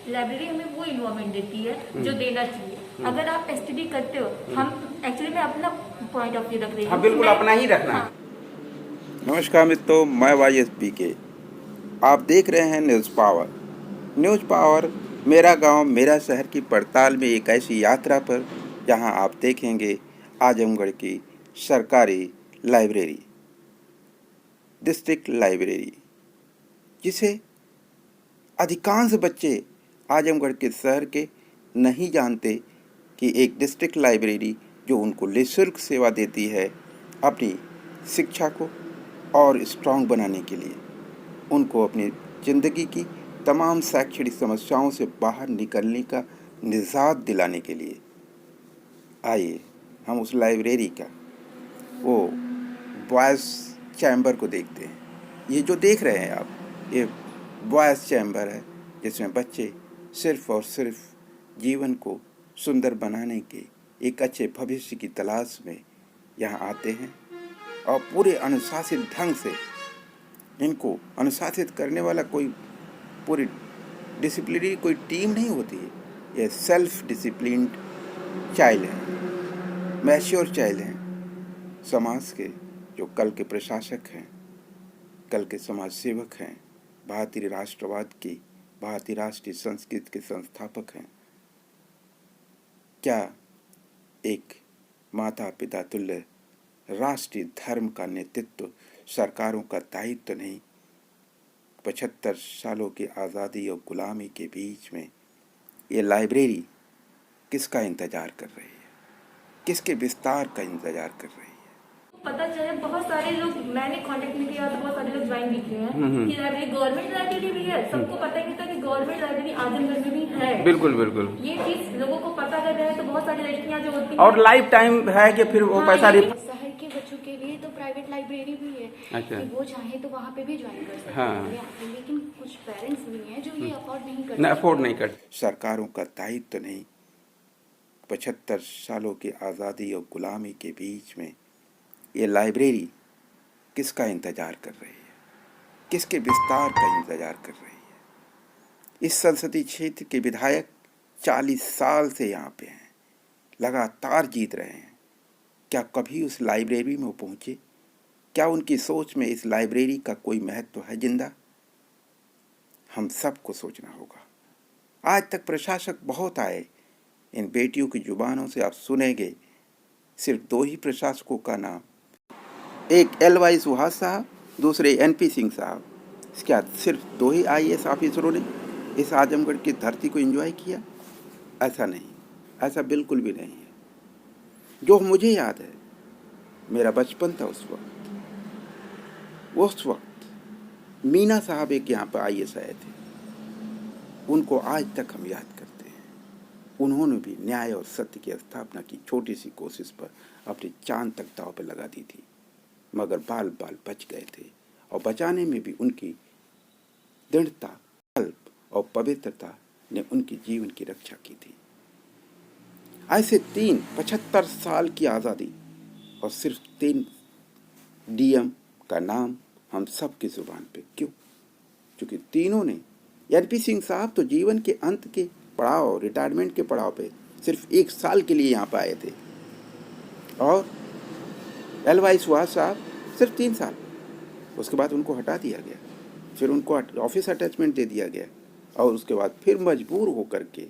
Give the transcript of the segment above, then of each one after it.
Library हमें वो environment देती है जो देना चाहिए। अगर आप एसटीडी करते हो, हम एक्चुअली में अपना पॉइंट ऑफ व्यू रख रही हूँ। हाँ बिल्कुल, अपना ही रखना है। नमस्कार मित्रों, मैं YSPK। आप देख रहे हैं न्यूज़ पावर। न्यूज़ पावर मेरा गांव मेरा शहर की पड़ताल में एक ऐसी यात्रा पर जहां आप देखेंगे आजमगढ़ की सरकारी लाइब्रेरी, डिस्ट्रिक्ट लाइब्रेरी, जिसे अधिकांश बच्चे आजमगढ़ के शहर के नहीं जानते कि एक डिस्ट्रिक्ट लाइब्रेरी जो उनको निःशुल्क सेवा देती है अपनी शिक्षा को और स्ट्रांग बनाने के लिए, उनको अपनी ज़िंदगी की तमाम शैक्षणिक समस्याओं से बाहर निकलने का निजात दिलाने के लिए। आइए हम उस लाइब्रेरी का वो बॉयज़ चैम्बर को देखते हैं। ये जो देख रहे हैं आप, ये बॉयज़ चैम्बर है जिसमें बच्चे सिर्फ़ और सिर्फ जीवन को सुंदर बनाने के एक अच्छे भविष्य की तलाश में यहाँ आते हैं और पूरे अनुशासित ढंग से इनको अनुशासित करने वाला कोई पूरी डिसिप्लिनरी कोई टीम नहीं होती है। ये सेल्फ डिसिप्लिन्ड चाइल्ड हैं, मैच्योर चाइल्ड हैं, समाज के जो कल के प्रशासक हैं, कल के समाज सेवक हैं, भारतीय राष्ट्रवाद की, भारतीय राष्ट्रीय संस्कृति के संस्थापक हैं। क्या एक माता पिता तुल्य राष्ट्रीय धर्म का नेतृत्व सरकारों का दायित्व नहीं? 75 सालों की आज़ादी और गुलामी के बीच में ये लाइब्रेरी किसका इंतज़ार कर रही है? किसके विस्तार का इंतज़ार कर रही है? पता चले बहुत सारे लोग, मैंने कांटेक्ट में किया तो बहुत सारे लोग ज्वाइन भी किए हैं कि लाइब्रेरी गवर्नमेंट लाइब्रेरी भी है। सबको पता ही नहीं था कि गवर्नमेंट लाइब्रेरी आजमगढ़ में भी है। बिल्कुल बिल्कुल, ये चीज लोगों को पता लग रहा है तो बहुत सारी लड़कियां जो होती और लाइफ टाइम है कि फिर वो पैसा शहर के बच्चों के लिए तो प्राइवेट लाइब्रेरी भी है। अच्छा, कि वो चाहे तो वहाँ पे भी ज्वाइन कर सकते हाँ। हैं, लेकिन कुछ पेरेंट्स भी हैं जो ये अफोर्ड नहीं कर न अफोर्ड नहीं कर। सरकारों का दायित्व नहीं, 75 सालों की आज़ादी और गुलामी के बीच में ये लाइब्रेरी किसका इंतज़ार कर रही है? किसके विस्तार का इंतज़ार कर रही है? इस संसदीय क्षेत्र के विधायक 40 साल से यहाँ पे हैं, लगातार जीत रहे हैं। क्या कभी उस लाइब्रेरी में वो पहुँचे? क्या उनकी सोच में इस लाइब्रेरी का कोई महत्व है जिंदा? हम सबको सोचना होगा। आज तक प्रशासक बहुत आए, इन बेटियों की जुबानों से आप सुनेंगे सिर्फ 2 ही प्रशासकों का नाम, एक LY सुहास साहब, दूसरे NP सिंह साहब। क्या सिर्फ 2 ही IAS ऑफिसरों ने इस आजमगढ़ की धरती को एंजॉय किया? ऐसा नहीं, ऐसा बिल्कुल भी नहीं है। जो मुझे याद है, मेरा बचपन था उस वक्त मीना साहब एक यहाँ पर IAS आए थे। उनको आज तक हम याद करते हैं। उन्होंने भी न्याय और सत्य की स्थापना की छोटी सी कोशिश पर अपनी जान तक दांव पर लगा दी थी, मगर बाल बाल बच गए थे और बचाने में भी उनकी दृढ़ता, कल्प और पवित्रता ने उनके जीवन की रक्षा की थी। ऐसे 75 साल की आज़ादी और सिर्फ 3 DM का नाम हम सब की जुबान पे क्यों? क्योंकि तीनों ने, NP सिंह साहब तो जीवन के अंत के पड़ाव, रिटायरमेंट के पड़ाव पे सिर्फ 1 साल के लिए यहाँ पर आए थे, और LY सुहास साहब सिर्फ 3 साल। उसके बाद उनको हटा दिया गया, फिर उनको ऑफिस अटैचमेंट दे दिया गया, और उसके बाद फिर मजबूर होकर के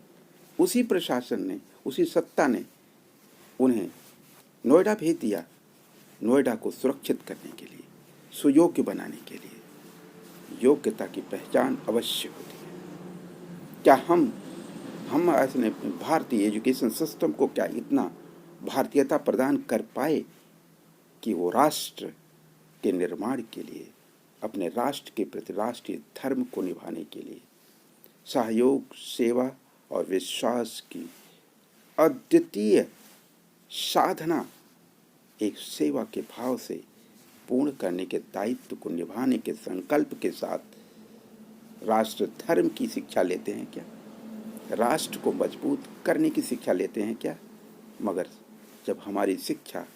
उसी प्रशासन ने, उसी सत्ता ने उन्हें नोएडा भेज दिया, नोएडा को सुरक्षित करने के लिए, सुयोग्य बनाने के लिए। योग्यता की पहचान अवश्य होती है। क्या हम ऐसे भारतीय एजुकेशन सिस्टम को क्या इतना भारतीयता प्रदान कर पाए कि वो राष्ट्र के निर्माण के लिए, अपने राष्ट्र के प्रति राष्ट्रीय धर्म को निभाने के लिए सहयोग, सेवा और विश्वास की अद्वितीय साधना, एक सेवा के भाव से पूर्ण करने के दायित्व को निभाने के संकल्प के साथ राष्ट्र धर्म की शिक्षा लेते हैं क्या? राष्ट्र को मजबूत करने की शिक्षा लेते हैं क्या? मगर जब हमारी शिक्षा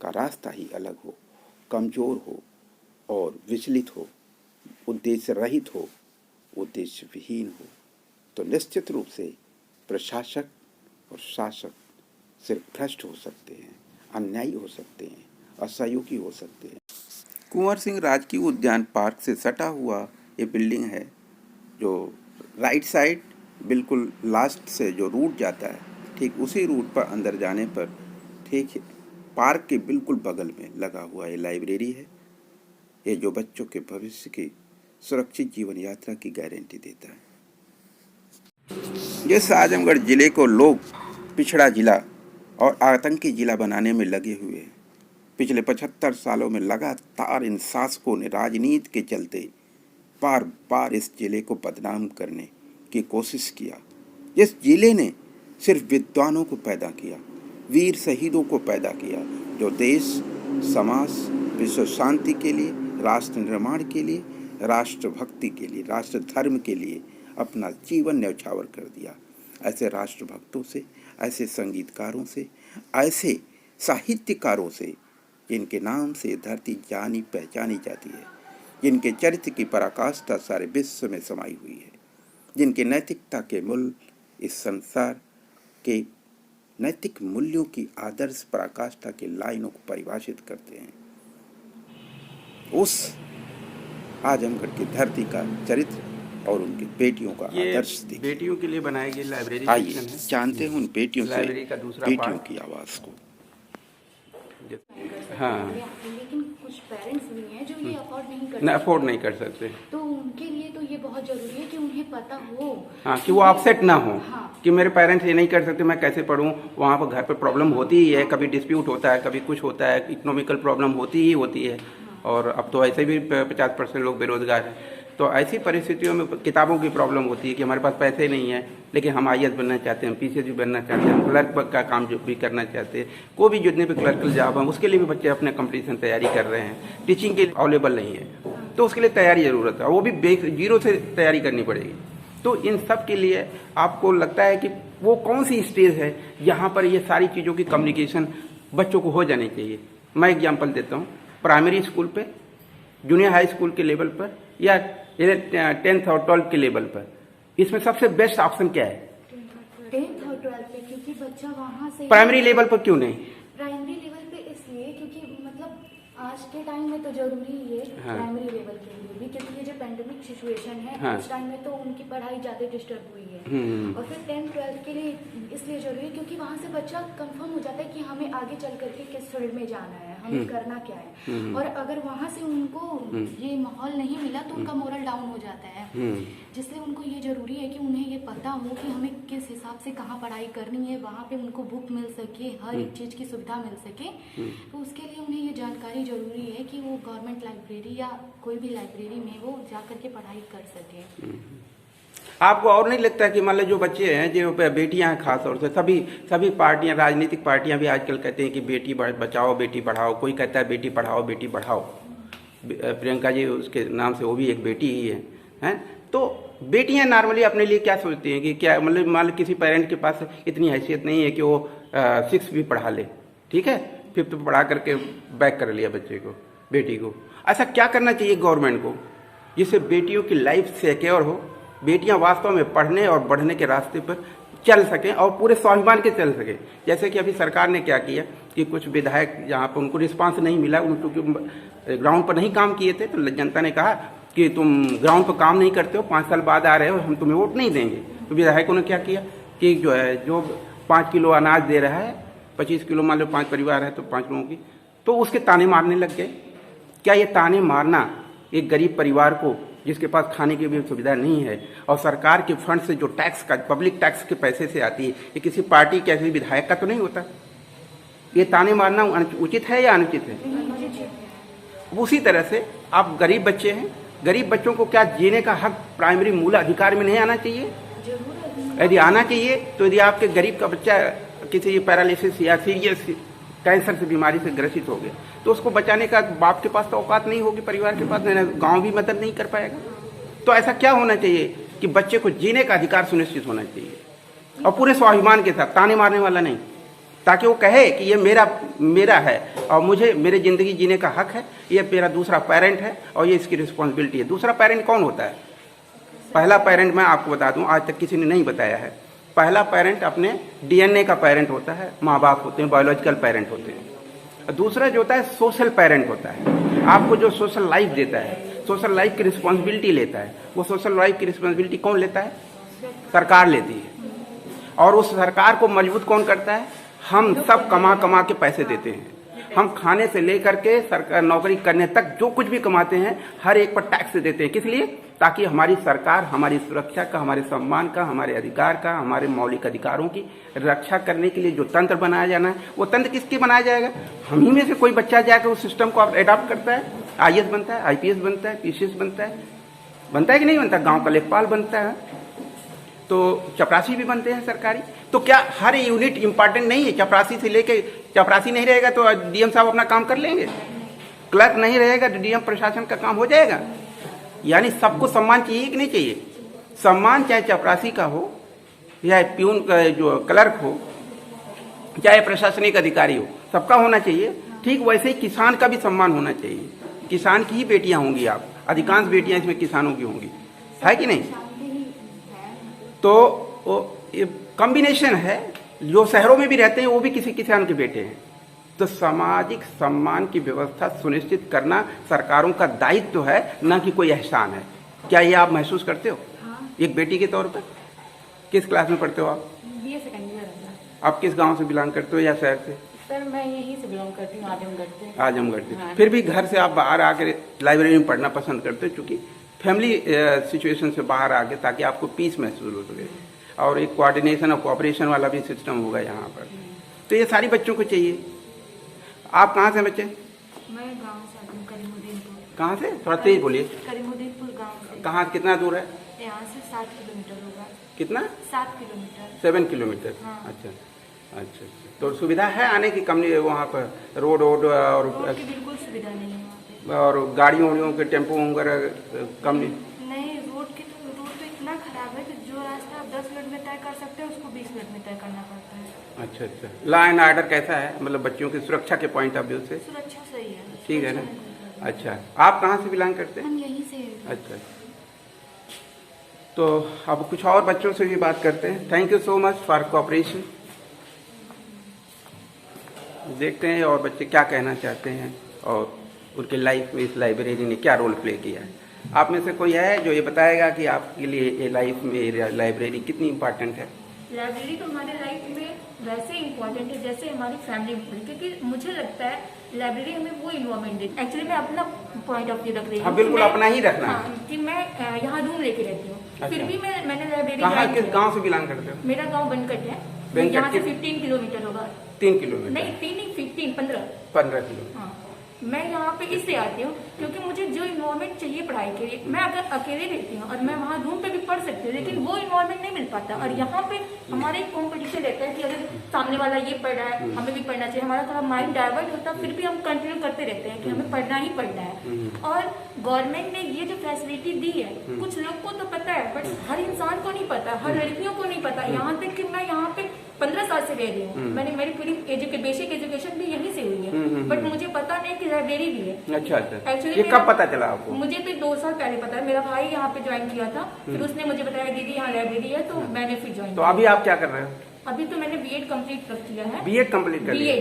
का रास्ता ही अलग हो, कमज़ोर हो और विचलित हो, उद्देश्य रहित हो, उद्देश्य विहीन हो, तो निश्चित रूप से प्रशासक और शासक सिर्फ भ्रष्ट हो सकते हैं, अन्यायी हो सकते हैं, असहयोगी हो सकते हैं। कुंवर सिंह राजकीय उद्यान पार्क से सटा हुआ ये बिल्डिंग है, जो राइट साइड बिल्कुल लास्ट से जो रूट जाता है, ठीक उसी रूट पर अंदर जाने पर ठीक पार्क के बिल्कुल बगल में लगा हुआ ये लाइब्रेरी है। ये जो बच्चों के भविष्य की सुरक्षित जीवन यात्रा की गारंटी देता है। जिस आजमगढ़ जिले को लोग पिछड़ा जिला और आतंकी जिला बनाने में लगे हुए हैं, पिछले 75 सालों में लगातार इन शासकों ने राजनीति के चलते बार बार इस जिले को बदनाम करने की कोशिश किया। जिस जिले ने सिर्फ विद्वानों को पैदा किया, वीर शहीदों को पैदा किया, जो देश, समाज, विश्व शांति के लिए, राष्ट्र निर्माण के लिए, राष्ट्रभक्ति के लिए, राष्ट्र धर्म के लिए अपना जीवन न्यौछावर कर दिया। ऐसे राष्ट्रभक्तों से, ऐसे संगीतकारों से, ऐसे साहित्यकारों से, जिनके नाम से धरती जानी पहचानी जाती है, जिनके चरित्र की पराकाष्ठा सारे विश्व में समाई हुई है, जिनके नैतिकता के मूल इस संसार के नैतिक मूल्यों की आदर्श पराकाष्ठा के लाइनों को परिभाषित करते हैं, उस आजमगढ़ की धरती का चरित्र और उनकी बेटियों का आदर्श देखिए। बेटियों के लिए बनाई गई लाइब्रेरी आइए जानते हैं उन बेटियों से, लाइब्रेरी का दूसरा बेटियों पार्ट। की आवाज़ को। हाँ, लेकिन कुछ पेरेंट्स भी हैं जो ये अफोर्ड नहीं कर ना सकते, अफोर्ड नहीं कर सकते। तो उनके लिए तो ये बहुत जरूरी है कि उन्हें पता हो। हाँ, कि वो अपसेट ना हो। हाँ। कि मेरे पेरेंट्स ये नहीं कर सकते, मैं कैसे पढ़ूँ। वहाँ पर घर पे प्रॉब्लम होती ही है, कभी डिस्प्यूट होता है, कभी कुछ होता है, इकोनॉमिकल प्रॉब्लम होती ही होती है। और अब तो ऐसे भी 50% लोग बेरोजगार हैं। तो ऐसी परिस्थितियों में किताबों की प्रॉब्लम होती है कि हमारे पास पैसे नहीं है, लेकिन हम IAS बनना चाहते हैं, PCS भी बनना चाहते हैं, क्लर्क का काम जो भी करना चाहते हैं, कोई भी जितने भी क्लर्कल जॉब हैं उसके लिए भी बच्चे अपने कंपटीशन तैयारी कर रहे हैं। टीचिंग के अवेलेबल नहीं है, तो उसके लिए तैयारी ज़रूरत है, वो भी जीरो से तैयारी करनी पड़ेगी। तो इन सब के लिए आपको लगता है कि वो कौन सी स्टेज है जहाँ पर ये सारी चीज़ों की कम्युनिकेशन बच्चों को हो जानी चाहिए। मैं एग्जाम्पल देता हूँ, प्राइमरी स्कूल पे, जूनियर हाई स्कूल के लेवल पर, या 10th और 12th के लेवल पर, इसमें सबसे बेस्ट ऑप्शन क्या है? 10th और 12th पे, क्योंकि बच्चा वहाँ से प्राइमरी लेवल पर क्यों नहीं? प्राइमरी लेवल पे इसलिए क्योंकि मतलब आज के टाइम में तो जरूरी ही है। हाँ। प्राइमरी लेवल के लिए भी, क्योंकि ये जो पेंडेमिक सिचुएशन है, हाँ। उस टाइम में तो उनकी पढ़ाई ज्यादा डिस्टर्ब हुई है। और फिर 10th 12th के लिए इसलिए जरूरी है क्योंकि वहाँ से बच्चा कंफर्म हो जाता है कि हमें आगे चल करके किस फील्ड में जाना है, हमें करना क्या है। और अगर वहाँ से उनको ये माहौल नहीं मिला तो उनका मोरल डाउन हो जाता है। जिसलिए उनको ये जरूरी है कि उन्हें ये पता हो कि हमें किस हिसाब से कहाँ पढ़ाई करनी है, वहाँ पे उनको बुक मिल सके, हर एक चीज़ की सुविधा मिल सके। तो उसके लिए उन्हें ये जानकारी जरूरी है कि वो गवर्नमेंट लाइब्रेरी या कोई भी लाइब्रेरी में वो जा करके पढ़ाई कर सके। आपको और नहीं लगता कि मान लो जो बच्चे हैं, जो बेटियां हैं, खास तौर से सभी पार्टियां, राजनीतिक पार्टियां भी आजकल कहते हैं कि बेटी बचाओ बेटी पढ़ाओ, कोई कहता है बेटी पढ़ाओ बेटी बढ़ाओ। प्रियंका जी उसके नाम से वो भी एक बेटी ही है। तो बेटियां नॉर्मली अपने लिए क्या सोचती हैं कि क्या, मतलब मान लो किसी पेरेंट के पास इतनी हैसियत नहीं है कि वो 6 भी पढ़ा ले, ठीक है, 5th पढ़ा करके बैक कर लिया बच्चे को, बेटी को। ऐसा क्या करना चाहिए गवर्नमेंट को जिससे बेटियों की लाइफ सिक्योर हो, बेटियां वास्तव में पढ़ने और बढ़ने के रास्ते पर चल सकें और पूरे स्वाभिमान के चल सकें। जैसे कि अभी सरकार ने क्या किया कि कुछ विधायक जहाँ पर उनको रिस्पांस नहीं मिला, उनको ग्राउंड पर नहीं काम किए थे, तो जनता ने कहा कि तुम ग्राउंड पर काम नहीं करते हो, 5 साल बाद आ रहे हो, हम तुम्हें वोट नहीं देंगे। तो विधायकों ने क्या किया कि जो 5 किलो अनाज दे रहा है, 25 किलो मान लो 5 परिवार है तो 5 लोगों की, तो उसके ताने मारने लग गए। क्या ये ताने मारना एक गरीब परिवार को जिसके पास खाने की भी सुविधा नहीं है और सरकार के फंड से जो टैक्स का, पब्लिक टैक्स के पैसे से आती है, ये किसी पार्टी के ऐसे विधायक का तो नहीं होता? ये ताने मारना उचित है या अनुचित है? उसी तरह से आप गरीब बच्चे हैं, गरीब बच्चों को क्या जीने का हक प्राइमरी मूल अधिकार में नहीं आना चाहिए? यदि आना चाहिए तो यदि आपके गरीब का बच्चा किसी पैरालिसिस या सीरियस कैंसर से बीमारी से ग्रसित हो गया तो उसको बचाने का बाप के पास तो औकात नहीं होगी, परिवार के पास, गांव भी मदद नहीं कर पाएगा। तो ऐसा क्या होना चाहिए कि बच्चे को जीने का अधिकार सुनिश्चित होना चाहिए और पूरे स्वाभिमान के साथ, ताने मारने वाला नहीं, ताकि वो कहे कि ये मेरा है और मुझे मेरे जिंदगी जीने का हक है, ये मेरा दूसरा पेरेंट है और ये इसकी रिस्पॉन्सिबिलिटी है। दूसरा पेरेंट कौन होता है? पहला पेरेंट मैं आपको बता दूं, आज तक किसी ने नहीं बताया है। पहला पेरेंट अपने डीएनए का पेरेंट होता है, माँ बाप होते हैं, बायोलॉजिकल पेरेंट होते हैं। दूसरा जो होता है सोशल पेरेंट होता है, आपको जो सोशल लाइफ देता है, सोशल लाइफ की रिस्पॉन्सिबिलिटी लेता है। वो सोशल लाइफ की रिस्पॉन्सिबिलिटी कौन लेता है? सरकार लेती है। और उस सरकार को मजबूत कौन करता है? हम सब कमा कमा के पैसे देते हैं। हम खाने से लेकर के सरकार नौकरी करने तक जो कुछ भी कमाते हैं, हर एक पर टैक्स देते हैं। किस लिए? ताकि हमारी सरकार हमारी सुरक्षा का, हमारे सम्मान का, हमारे अधिकार का, हमारे मौलिक अधिकारों की रक्षा करने के लिए जो तंत्र बनाया जाना है, वो तंत्र किसके बनाया जाएगा? हम ही में से कोई बच्चा जाकर उस सिस्टम को एडॉप्ट करता है, आईएएस बनता है, आईपीएस बनता है, पीसीएस बनता है कि नहीं बनता? गांव का लेखपाल बनता है, तो चपरासी भी बनते हैं सरकारी। तो क्या हर यूनिट इंपॉर्टेंट नहीं है? चपरासी से लेके, चपरासी नहीं रहेगा तो डीएम साहब अपना काम कर लेंगे, क्लर्क नहीं रहेगा तो डीएम प्रशासन का काम हो जाएगा। यानी सबको सम्मान चाहिए कि नहीं चाहिए? सम्मान चाहे चपरासी का हो, या प्यून का जो क्लर्क हो, चाहे प्रशासनिक अधिकारी हो, सबका होना चाहिए। ठीक वैसे ही किसान का भी सम्मान होना चाहिए। किसान की ही बेटियां होंगी, आप अधिकांश बेटियां इसमें किसानों की होंगी, है कि नहीं? तो वो कॉम्बिनेशन है। जो शहरों में भी रहते हैं वो भी किसी किसान के बेटे हैं। तो सामाजिक सम्मान की व्यवस्था सुनिश्चित करना सरकारों का दायित्व है, न कि कोई एहसान है। क्या ये आप महसूस करते हो? हाँ। एक बेटी के तौर पर। किस क्लास में पढ़ते हो आप? बीए सेकंड ईयर है। आप किस गांव से बिलोंग करते हो या शहर से? सर मैं यहीं से बिलोंग करती हूँ, आजमगढ़ से। आजमगढ़ से। हाँ। फिर भी घर से आप बाहर आकर लाइब्रेरी में पढ़ना पसंद करते हो, चूंकि फैमिली सिचुएशन से बाहर आके, ताकि आपको पीस महसूस हो सके। और एक कोऑर्डिनेशन और कोऑपरेशन वाला भी सिस्टम होगा यहाँ पर। तो ये सारी बच्चों को चाहिए। आप कहाँ से बच्चे? मैं गांव से आती हूँ, करीमुद्दीनपुर। कहाँ से? थोड़ा तेज बोलिए। करीमुद्दीनपुर गांव से। कहाँ, कितना दूर है? यहाँ से 7 किलोमीटर होगा। कितना? 7 किलोमीटर। 7 किलोमीटर। हाँ। अच्छा अच्छा। तो सुविधा है आने की? कम वहाँ पर रोड और रोड की बिल्कुल सुविधा नहीं है वहाँ पे। और गाड़ियों वाड़ियों के टेम्पो वगैरह कम नहीं? नहीं, रोड तो इतना खराब है कि जो रास्ता आप 10 मिनट में तय कर सकते हैं उसको 20 मिनट में तय करना पड़ता है। अच्छा अच्छा। लॉ एंड ऑर्डर कैसा है, मतलब बच्चों की सुरक्षा के पॉइंट ऑफ व्यू से? सुरक्षा सही है। ठीक है ना? अच्छा, आप कहाँ से बिलोंग करते हैं? हम यहीं से। अच्छा। तो अब कुछ और बच्चों से भी बात करते हैं। Thank you so much for cooperation. देखते हैं और बच्चे क्या कहना चाहते हैं और उनके लाइफ में इस लाइब्रेरी ने क्या रोल प्ले किया है। आप में से कोई है जो ये बताएगा कि आपके लिए ये लाइफ में लाइब्रेरी कितनी इम्पोर्टेंट है? लाइब्रेरी तो हमारे लाइफ में वैसे इंपॉर्टेंट है जैसे हमारी फैमिली में, क्योंकि मुझे लगता है लाइब्रेरी हमें वो इन्वायरमेंट है। एक्चुअली मैं अपना पॉइंट ऑफ व्यू रख रही हूँ। हाँ, बिल्कुल अपना ही रखना है। हाँ, कि मैं यहाँ रूम लेके रहती हूँ। अच्छा। फिर भी मैंने लाइब्रेरी कहाँ, ज्वाइन किस किया। गांव से बिलोंग करते हो? मेरा गांव बनकट है। बनकट यहाँ से के- 15 किलोमीटर होगा। 3 किलोमीटर? नहीं 3 नहीं 15 15। 15 किलोमीटर। हाँ, मैं यहाँ पे इसलिए आती हूँ क्योंकि मुझे जो इन्वायरमेंट चाहिए पढ़ाई के लिए, मैं अगर अकेले रहती हूँ और मैं वहाँ रूम पे भी पढ़ सकती हूँ, लेकिन वो इन्वायरमेंट नहीं मिल पाता। और यहाँ पे हमारा एक कॉम्पिटिशन रहता है कि अगर सामने वाला ये पढ़ रहा है हमें भी पढ़ना चाहिए। हमारा थोड़ा माइंड डाइवर्ट होता है, फिर भी हम कंटिन्यू करते रहते हैं कि हमें पढ़ना ही पढ़ना है। और गवर्नमेंट ने ये जो फैसिलिटी दी है, कुछ लोग को तो पता है बट हर इंसान को नहीं पता, हर लड़कियों को नहीं पता। यहाँ तक कि मैं यहाँ पे 15 साल से रह रही हूँ, मैंने मेरी पूरी बेसिक एजुकेशन भी यहीं से हुई है, बट मुझे पता नहीं कि लाइब्रेरी भी है। अच्छा अच्छा। Actually ये मेरा- कब पता चला आपको? मुझे तो 2 साल पहले पता है। मेरा भाई यहाँ पे ज्वाइन किया था, फिर उसने मुझे बताया दीदी यहाँ लाइब्रेरी है, तो मैंने फिर ज्वाइन तो किया। अभी आप क्या कर रहे हो? अभी तो मैंने बीएड कंप्लीट कर किया है। बीएड कंप्लीट कर लिया?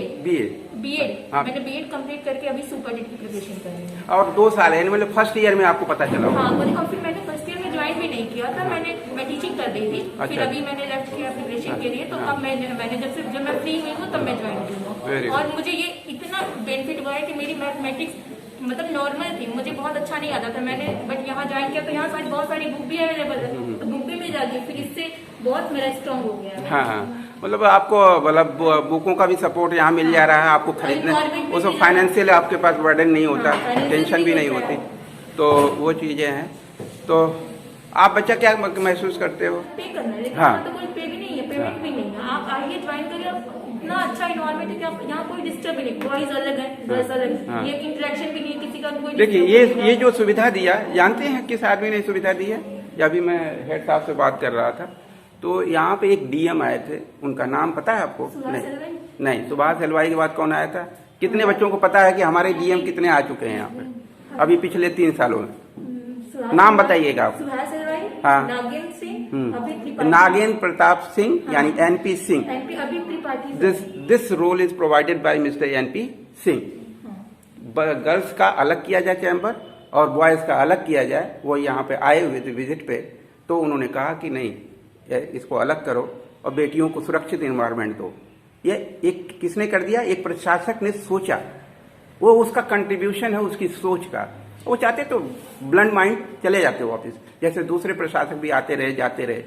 बीएड। हाँ। मैंने बीएड कंप्लीट करके अभी सुपर डिट की प्रिपरेशन कर रही हूँ। और 2 साल है, मतलब फर्स्ट ईयर में आपको पता चला होगा? हाँ, और फिर मैंने फर्स्ट ईयर में ज्वाइन भी नहीं किया था। मैं टीचिंग कर रही थी। अच्छा। फिर अभी मैंने लेफ्ट किया प्रिपरेशन के लिए, तो अब मैंने जब मैं फ्री हुई हूँ तब मैं ज्वाइन की Very हूँ। good. और मुझे ये इतना बेनिफिट हुआ है कि मेरी मैथमेटिक्स मतलब नॉर्मल थी, मुझे बहुत अच्छा नहीं आता था। मैंने बट यहाँ ज्वाइन किया तो यहाँ बहुत सारी बुक भी अवेलेबल है, तो बुक भी मिल जाती है, फिर इससे बहुत मेरा स्ट्रॉन्ग हो गया है। हाँ हाँ, मतलब आपको मतलब बुकों का भी सपोर्ट यहाँ मिल जा रहा है, आपको खरीदने Environment वो सब भी फाइनेंशियल आपके पास बर्डन नहीं होता, हाँ, financial टेंशन भी भी नहीं होता होती। है। तो वो चीज़ें हैं। तो आप बच्चा क्या महसूस करते हो? पे करना है, लेकिन हाँ। यहाँ तो कोई पे भी नहीं है, पेमेंट भी नहीं है। आप आइए ज्वाइन करिए, इतना अच्छा इन्वायरमेंट है कि आप यहाँ कोई डिस्टर्ब भी नहीं, बॉयज अलग है, गर्ल्स अलग, हाँ। ये इंटरेक्शन भी नहीं है किसी का, कोई देखिए disturb नहीं ये है। जो सुविधा दिया, जानते हैं किस आदमी ने सुविधा दी है? अभी मैं हेड साहब से बात कर रहा था, तो यहाँ पे एक डीएम आए थे, उनका नाम पता है आपको? सुभाष हलवाई? नहीं, सुभाष हलवाई के बाद कौन आया था? कितने बच्चों को पता है कि हमारे डीएम कितने आ चुके हैं यहाँ पे अभी पिछले 3 सालों में? सुभाष नाम हलवाई, बताइएगा आप। सुभाष हलवाई, हाँ। नागेंद्र सिंह, अभी त्रिपाठी, नागेंद्र प्रताप सिंह यानी एनपी सिंह। एमपी अभी Tripathi this role is provided by mister NP Singh. Girls का अलग किया जाए चैम्बर और बॉयज का अलग किया जाए। वो यहाँ पे आए हुए थे विजिट पे, तो उन्होंने कहा कि नहीं, इसको अलग करो और बेटियों को सुरक्षित एनवायरनमेंट दो। ये एक किसने कर दिया? एक प्रशासक ने सोचा, वो उसका कंट्रीब्यूशन है उसकी सोच का। वो चाहते तो ब्लंड माइंड चले जाते वापिस, जैसे दूसरे प्रशासक भी आते रहे जाते रहे।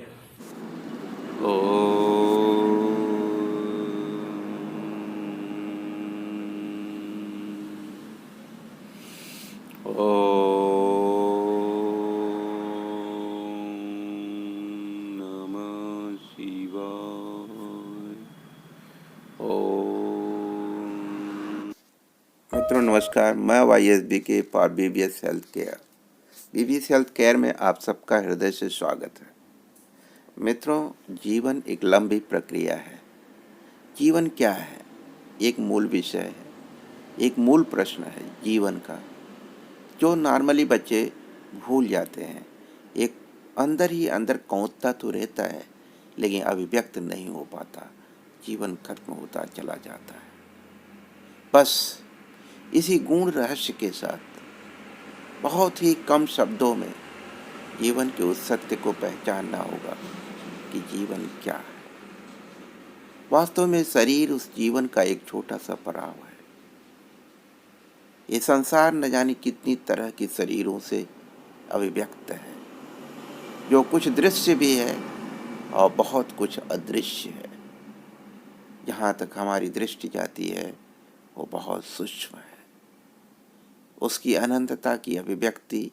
मित्रों नमस्कार, मैं YSB के for BBS health care. BBS health care में आप सबका हृदय से स्वागत है। मित्रों, जीवन एक लंबी प्रक्रिया है। जीवन क्या है? एक मूल विषय है, एक मूल प्रश्न है जीवन का, जो नॉर्मली बच्चे भूल जाते हैं। एक अंदर ही अंदर कौंधता तो रहता है, लेकिन अभिव्यक्त नहीं हो पाता, जीवन खत्म होता चला जाता है। बस इसी गूढ़ रहस्य के साथ बहुत ही कम शब्दों में जीवन के उस सत्य को पहचानना होगा कि जीवन क्या है। वास्तव में शरीर उस जीवन का एक छोटा सा पड़ाव है। ये संसार न जाने कितनी तरह के शरीरों से अभिव्यक्त है, जो कुछ दृश्य भी है और बहुत कुछ अदृश्य है। जहाँ तक हमारी दृष्टि जाती है वो बहुत सूक्ष्म है। उसकी अनंतता की अभिव्यक्ति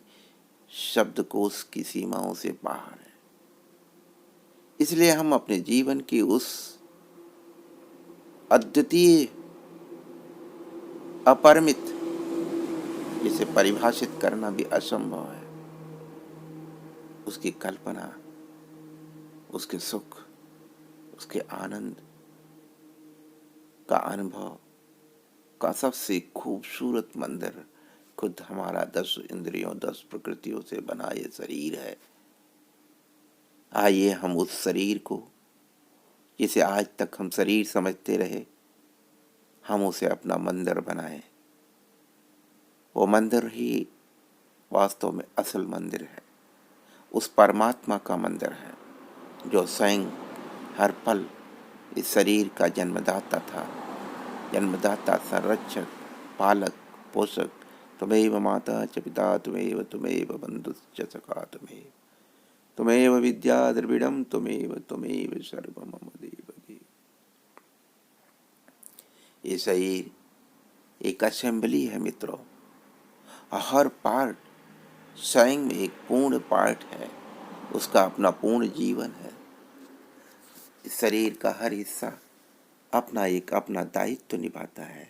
शब्दकोश की सीमाओं से बाहर है। इसलिए हम अपने जीवन की उस अद्वितीय, अपरिमित, जिसे परिभाषित करना भी असंभव है, उसकी कल्पना, उसके सुख, उसके आनंद का अनुभव का सबसे खूबसूरत मंदिर खुद हमारा 10 इंद्रियों 10 प्रकृतियों से बना ये शरीर है। आइए हम उस शरीर को, जिसे आज तक हम शरीर समझते रहे, हम उसे अपना मंदिर बनाएं। वो मंदिर ही वास्तव में असल मंदिर है, उस परमात्मा का मंदिर है जो स्वयं हर पल इस शरीर का जन्मदाता था, जन्मदाता, संरक्षक, पालक, पोषक। त्वमेव माता च पिता त्वमेव, त्वमेव बंधुश्च सखा त्वमेव, त्वमेव विद्या द्रविड़म त्वमेव, त्वमेव सर्वं मम देव देव। ये शरीर एक असेंबली है मित्रों, हर पार्ट स्वयं में एक पूर्ण पार्ट है, उसका अपना पूर्ण जीवन है। इस शरीर का हर हिस्सा अपना दायित्व निभाता है,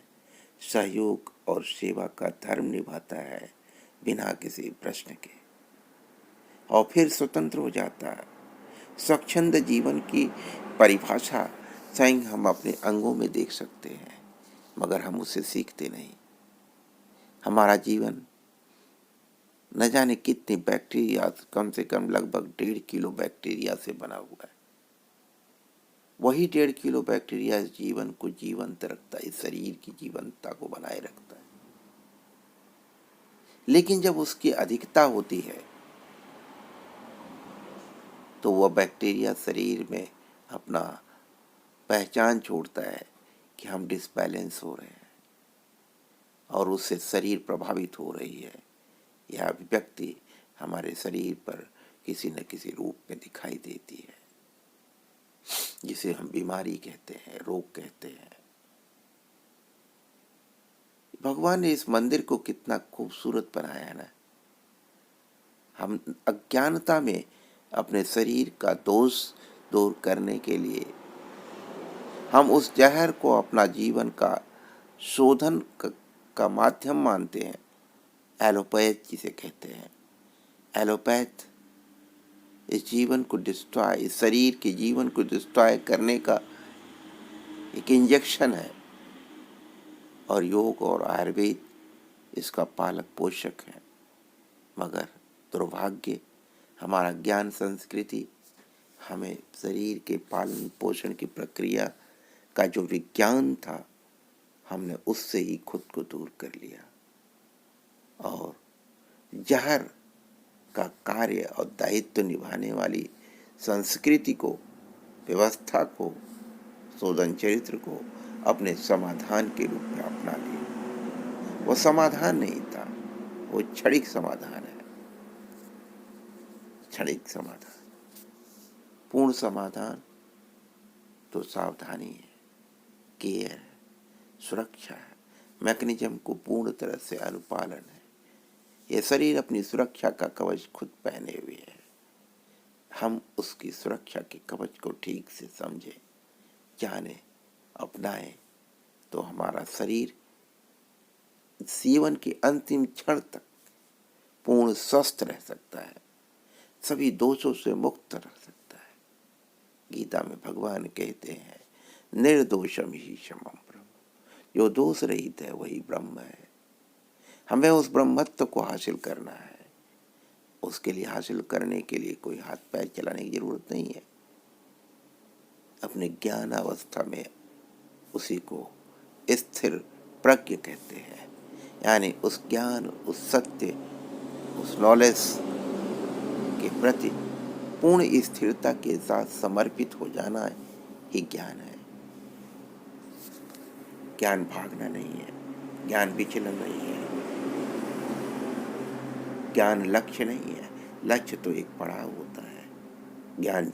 सहयोग और सेवा का धर्म निभाता है, बिना किसी प्रश्न के, और फिर स्वतंत्र हो जाता है। स्वच्छंद जीवन की परिभाषा स्वयं हम अपने अंगों में देख सकते हैं, मगर हम उसे सीखते नहीं। हमारा जीवन न जाने कितने बैक्टीरिया, कम से कम लगभग 1.5 किलो बैक्टीरिया से बना हुआ है। वही 1.5 किलो बैक्टीरिया इस जीवन को जीवंत रखता है, इस शरीर की जीवंतता को बनाए रखता है। लेकिन जब उसकी अधिकता होती है तो वह बैक्टीरिया शरीर में अपना पहचान छोड़ता है कि हम डिसबैलेंस हो रहे हैं और उससे शरीर प्रभावित हो रही है। यह अभिव्यक्ति हमारे शरीर पर किसी न किसी रूप में दिखाई देती है, जिसे हम बीमारी कहते हैं, रोग कहते हैं। भगवान ने इस मंदिर को कितना खूबसूरत बनाया है ना। हम अज्ञानता में अपने शरीर का दोष दूर करने के लिए हम उस जहर को अपना जीवन का शोधन का माध्यम मानते हैं। एलोपैथ जिसे कहते हैं, एलोपैथ इस जीवन को डिस्ट्रॉय, इस शरीर के जीवन को डिस्ट्रॉय करने का एक इंजेक्शन है, और योग और आयुर्वेद इसका पालक पोषक है। मगर दुर्भाग्य, हमारा ज्ञान संस्कृति हमें शरीर के पालन पोषण की प्रक्रिया का जो विज्ञान था, हमने उससे ही खुद को दूर कर लिया और जहर का कार्य और दायित्व निभाने वाली संस्कृति को, व्यवस्था को, शोधन चरित्र को अपने समाधान के रूप में अपना लिया। वो समाधान नहीं था, वो क्षणिक समाधान है, क्षणिक समाधान। पूर्ण समाधान तो सावधानी है, केयर है, सुरक्षा है, मैकेनिज्म को पूर्ण तरह से अनुपालन है। यह शरीर अपनी सुरक्षा का कवच खुद पहने हुए है। हम उसकी सुरक्षा के कवच को ठीक से समझें, जाने, अपनाएं, तो हमारा शरीर जीवन के अंतिम क्षण तक पूर्ण स्वस्थ रह सकता है, सभी दोषों से मुक्त रह सकता है। गीता में भगवान कहते हैं, निर्दोषम ही क्षमम ब्रह्म, जो दोष रहित है वही ब्रह्म है। हमें उस ब्रह्मत्व को हासिल करना है। उसके लिए हासिल करने के लिए कोई हाथ पैर चलाने की जरूरत नहीं है। अपने ज्ञान अवस्था में उसी को स्थिर प्रज्ञ कहते हैं, यानी उस ज्ञान, उस सत्य, उस नॉलेज के प्रति पूर्ण स्थिरता के साथ समर्पित हो जाना ही ज्ञान है। ज्ञान भागना नहीं है, ज्ञान विचलन नहीं है, ज्ञान लक्ष्य नहीं है। लक्ष्य तो एक पड़ाव होता है। ज्ञान